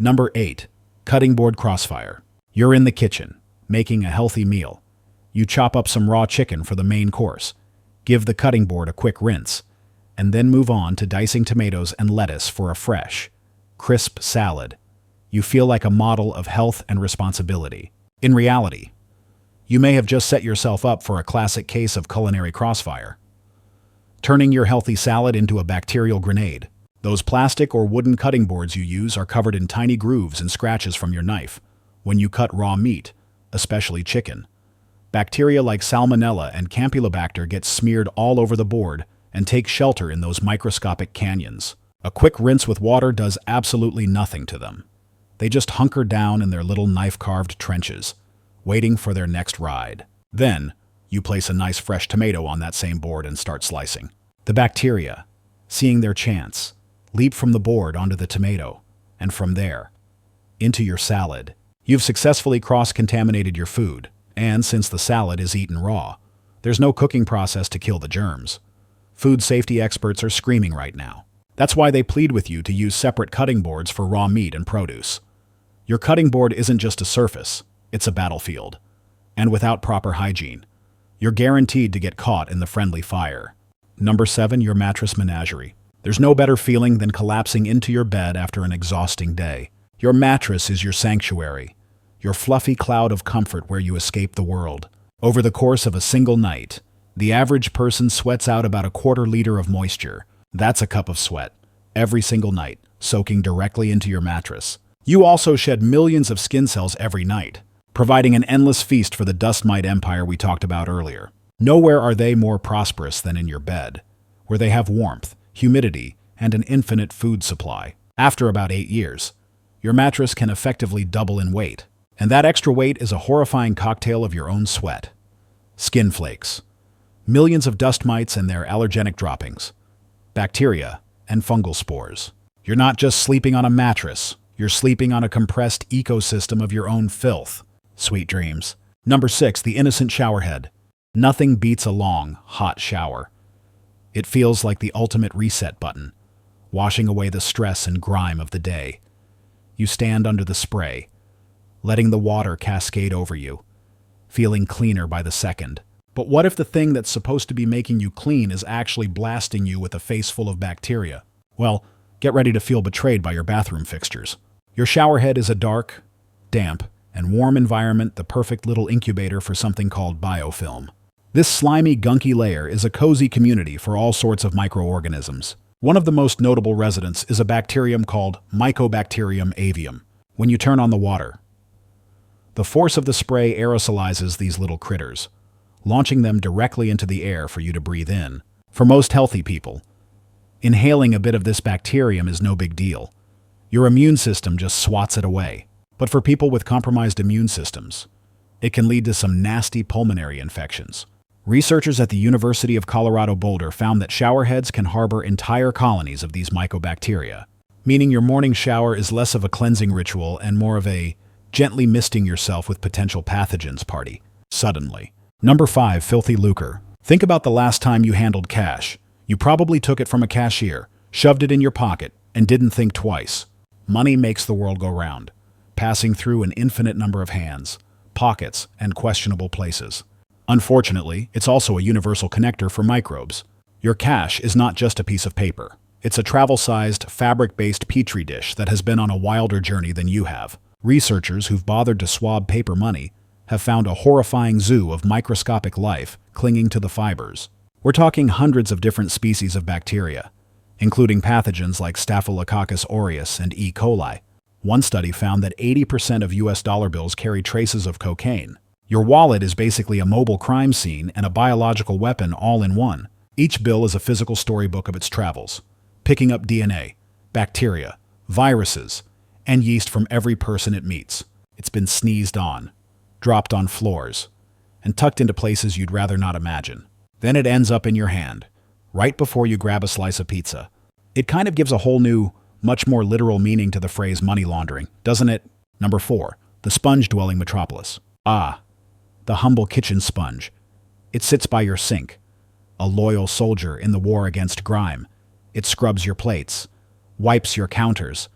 Number 8. Cutting board crossfire. You're in the kitchen, making a healthy meal. You chop up some raw chicken for the main course, give the cutting board a quick rinse, and then move on to dicing tomatoes and lettuce for a fresh, crisp salad. You feel like a model of health and responsibility. In reality, you may have just set yourself up for a classic case of culinary crossfire, turning your healthy salad into a bacterial grenade. Those plastic or wooden cutting boards you use are covered in tiny grooves and scratches from your knife when you cut raw meat, especially chicken. Bacteria like Salmonella and Campylobacter get smeared all over the board and take shelter in those microscopic canyons. A quick rinse with water does absolutely nothing to them. They just hunker down in their little knife-carved trenches, waiting for their next ride. Then, you place a nice fresh tomato on that same board and start slicing. The bacteria, seeing their chance, leap from the board onto the tomato, and from there, into your salad. You've successfully cross-contaminated your food, and since the salad is eaten raw, there's no cooking process to kill the germs. Food safety experts are screaming right now. That's why they plead with you to use separate cutting boards for raw meat and produce. Your cutting board isn't just a surface, it's a battlefield. And without proper hygiene, you're guaranteed to get caught in the friendly fire. Number 7. Your mattress menagerie. There's no better feeling than collapsing into your bed after an exhausting day. Your mattress is your sanctuary, your fluffy cloud of comfort where you escape the world. Over the course of a single night, the average person sweats out about a quarter liter of moisture. That's a cup of sweat, every single night, soaking directly into your mattress. You also shed millions of skin cells every night, providing an endless feast for the dust mite empire we talked about earlier. Nowhere are they more prosperous than in your bed, where they have warmth, humidity, and an infinite food supply. After about 8 years, your mattress can effectively double in weight. And that extra weight is a horrifying cocktail of your own sweat. Skin flakes, millions of dust mites and their allergenic droppings, bacteria, and fungal spores. You're not just sleeping on a mattress, you're sleeping on a compressed ecosystem of your own filth. Sweet dreams. Number 6. The Innocent Showerhead. Nothing beats a long, hot shower. It feels like the ultimate reset button, washing away the stress and grime of the day. You stand under the spray, letting the water cascade over you, feeling cleaner by the second. But what if the thing that's supposed to be making you clean is actually blasting you with a face full of bacteria? Well, get ready to feel betrayed by your bathroom fixtures. Your showerhead is a dark, damp, and warm environment, the perfect little incubator for something called biofilm. This slimy, gunky layer is a cozy community for all sorts of microorganisms. One of the most notable residents is a bacterium called Mycobacterium avium. When you turn on the water, the force of the spray aerosolizes these little critters, launching them directly into the air for you to breathe in. For most healthy people, inhaling a bit of this bacterium is no big deal. Your immune system just swats it away. But for people with compromised immune systems, it can lead to some nasty pulmonary infections. Researchers at the University of Colorado Boulder found that showerheads can harbor entire colonies of these mycobacteria, meaning your morning shower is less of a cleansing ritual and more of a gently misting yourself with potential pathogens party. Suddenly. Number 5. Filthy lucre. Think about the last time you handled cash. You probably took it from a cashier, shoved it in your pocket, and didn't think twice. Money makes the world go round, passing through an infinite number of hands, pockets, and questionable places. Unfortunately, it's also a universal connector for microbes. Your cash is not just a piece of paper. It's a travel-sized, fabric-based petri dish that has been on a wilder journey than you have. Researchers who've bothered to swab paper money have found a horrifying zoo of microscopic life clinging to the fibers. We're talking hundreds of different species of bacteria, including pathogens like Staphylococcus aureus and E. coli. One study found that 80% of US dollar bills carry traces of cocaine. Your wallet is basically a mobile crime scene and a biological weapon all in one. Each bill is a physical storybook of its travels, picking up DNA, bacteria, viruses, and yeast from every person it meets. It's been sneezed on, dropped on floors, and tucked into places you'd rather not imagine. Then it ends up in your hand, right before you grab a slice of pizza. It kind of gives a whole new, much more literal meaning to the phrase money laundering, doesn't it? Number 4. The Sponge-Dwelling Metropolis. The humble kitchen sponge. It sits by your sink, a loyal soldier in the war against grime. It scrubs your plates, wipes your counters,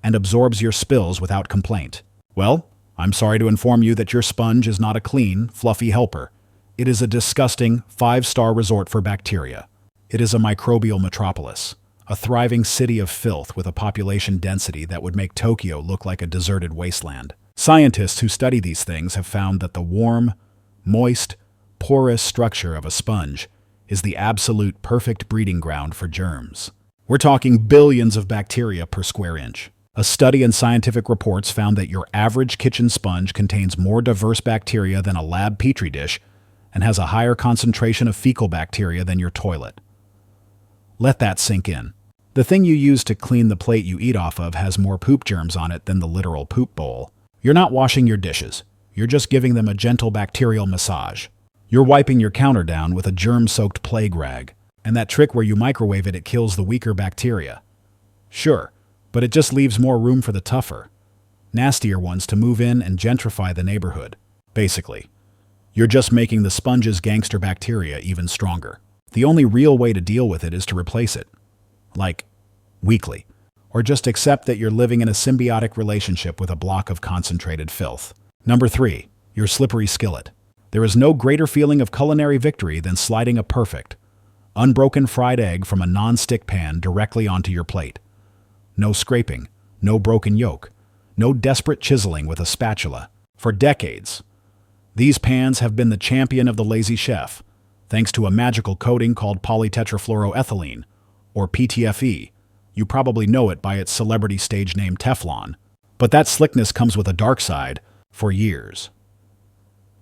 and absorbs your spills without complaint. Well, I'm sorry to inform you that your sponge is not a clean, fluffy helper. It is a disgusting, 5-star resort for bacteria. It is a microbial metropolis, a thriving city of filth with a population density that would make Tokyo look like a deserted wasteland. Scientists who study these things have found that the warm, moist, porous structure of a sponge is the absolute perfect breeding ground for germs. We're talking billions of bacteria per square inch. A study in scientific reports found that your average kitchen sponge contains more diverse bacteria than a lab petri dish and has a higher concentration of fecal bacteria than your toilet. Let that sink in. The thing you use to clean the plate you eat off of has more poop germs on it than the literal poop bowl. You're not washing your dishes. You're just giving them a gentle bacterial massage. You're wiping your counter down with a germ-soaked plague rag. And that trick where you microwave it kills the weaker bacteria. Sure, but it just leaves more room for the tougher, nastier ones to move in and gentrify the neighborhood. Basically, you're just making the sponge's gangster bacteria even stronger. The only real way to deal with it is to replace it. Like, weekly. Or just accept that you're living in a symbiotic relationship with a block of concentrated filth. Number 3. Your slippery skillet. There is no greater feeling of culinary victory than sliding a perfect, unbroken fried egg from a non-stick pan directly onto your plate. No scraping, no broken yolk, no desperate chiseling with a spatula. For decades, these pans have been the champion of the lazy chef, thanks to a magical coating called polytetrafluoroethylene, or PTFE. You probably know it by its celebrity stage name Teflon. But that slickness comes with a dark side for years.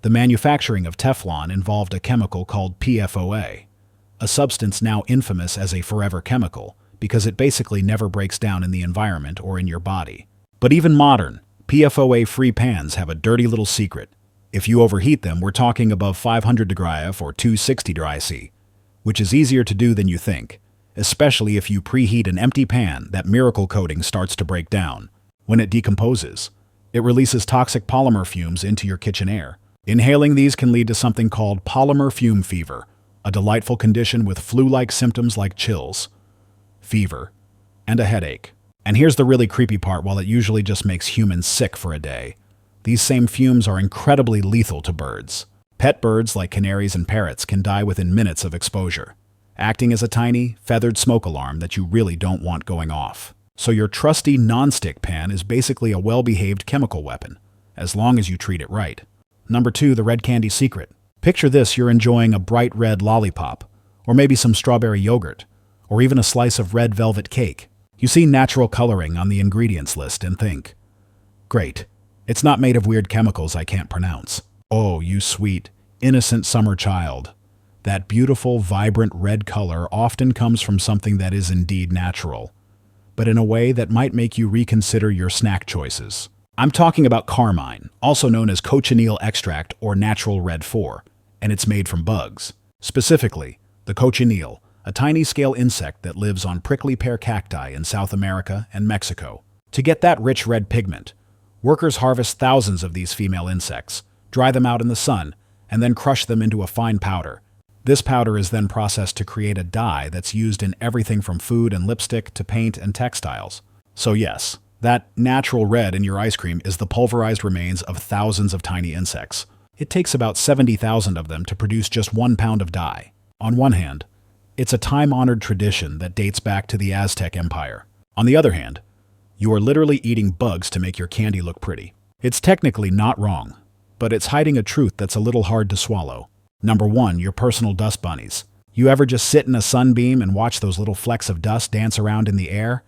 The manufacturing of Teflon involved a chemical called PFOA, a substance now infamous as a forever chemical because it basically never breaks down in the environment or in your body. But even modern, PFOA-free pans have a dirty little secret. If you overheat them, we're talking above 500 degrees F or 260 degrees C, which is easier to do than you think, especially if you preheat an empty pan. That miracle coating starts to break down. When it decomposes, it releases toxic polymer fumes into your kitchen air. Inhaling these can lead to something called polymer fume fever, a delightful condition with flu-like symptoms like chills, fever, and a headache. And here's the really creepy part. While it usually just makes humans sick for a day, these same fumes are incredibly lethal to birds. Pet birds like canaries and parrots can die within minutes of exposure, acting as a tiny, feathered smoke alarm that you really don't want going off. So your trusty non-stick pan is basically a well-behaved chemical weapon, as long as you treat it right. Number 2, the red candy secret. Picture this: you're enjoying a bright red lollipop, or maybe some strawberry yogurt, or even a slice of red velvet cake. You see natural coloring on the ingredients list and think, great, it's not made of weird chemicals I can't pronounce. Oh, you sweet, innocent summer child. That beautiful, vibrant red color often comes from something that is indeed natural, but in a way that might make you reconsider your snack choices. I'm talking about carmine, also known as cochineal extract or natural red 4, and it's made from bugs. Specifically, the cochineal, a tiny scale insect that lives on prickly pear cacti in South America and Mexico. To get that rich red pigment, workers harvest thousands of these female insects, dry them out in the sun, and then crush them into a fine powder. This powder is then processed to create a dye that's used in everything from food and lipstick to paint and textiles. So yes, that natural red in your ice cream is the pulverized remains of thousands of tiny insects. It takes about 70,000 of them to produce just 1 pound of dye. On one hand, it's a time-honored tradition that dates back to the Aztec Empire. On the other hand, you are literally eating bugs to make your candy look pretty. It's technically not wrong, but it's hiding a truth that's a little hard to swallow. Number 1, your personal dust bunnies. You ever just sit in a sunbeam and watch those little flecks of dust dance around in the air?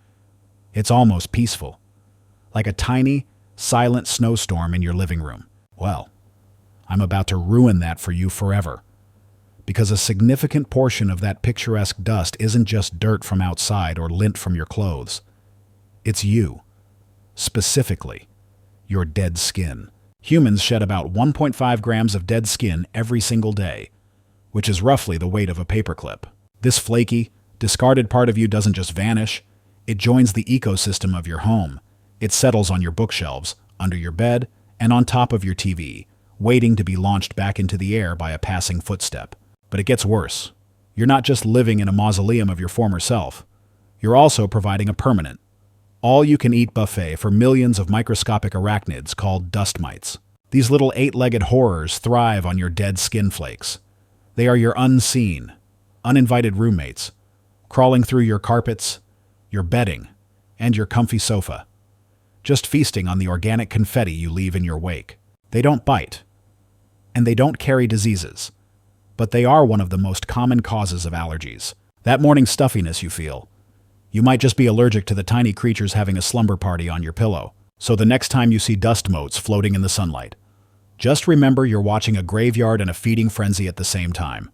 It's almost peaceful, like a tiny, silent snowstorm in your living room. Well, I'm about to ruin that for you forever, because a significant portion of that picturesque dust isn't just dirt from outside or lint from your clothes. It's you, specifically, your dead skin. Humans shed about 1.5 grams of dead skin every single day, which is roughly the weight of a paperclip. This flaky, discarded part of you doesn't just vanish, it joins the ecosystem of your home. It settles on your bookshelves, under your bed, and on top of your TV, waiting to be launched back into the air by a passing footstep. But it gets worse. You're not just living in a mausoleum of your former self. You're also providing a permanent, all-you-can-eat buffet for millions of microscopic arachnids called dust mites. These little 8-legged horrors thrive on your dead skin flakes. They are your unseen, uninvited roommates, crawling through your carpets, your bedding, and your comfy sofa, just feasting on the organic confetti you leave in your wake. They don't bite, and they don't carry diseases, but they are one of the most common causes of allergies. That morning stuffiness you feel, you might just be allergic to the tiny creatures having a slumber party on your pillow. So the next time you see dust motes floating in the sunlight, just remember you're watching a graveyard and a feeding frenzy at the same time.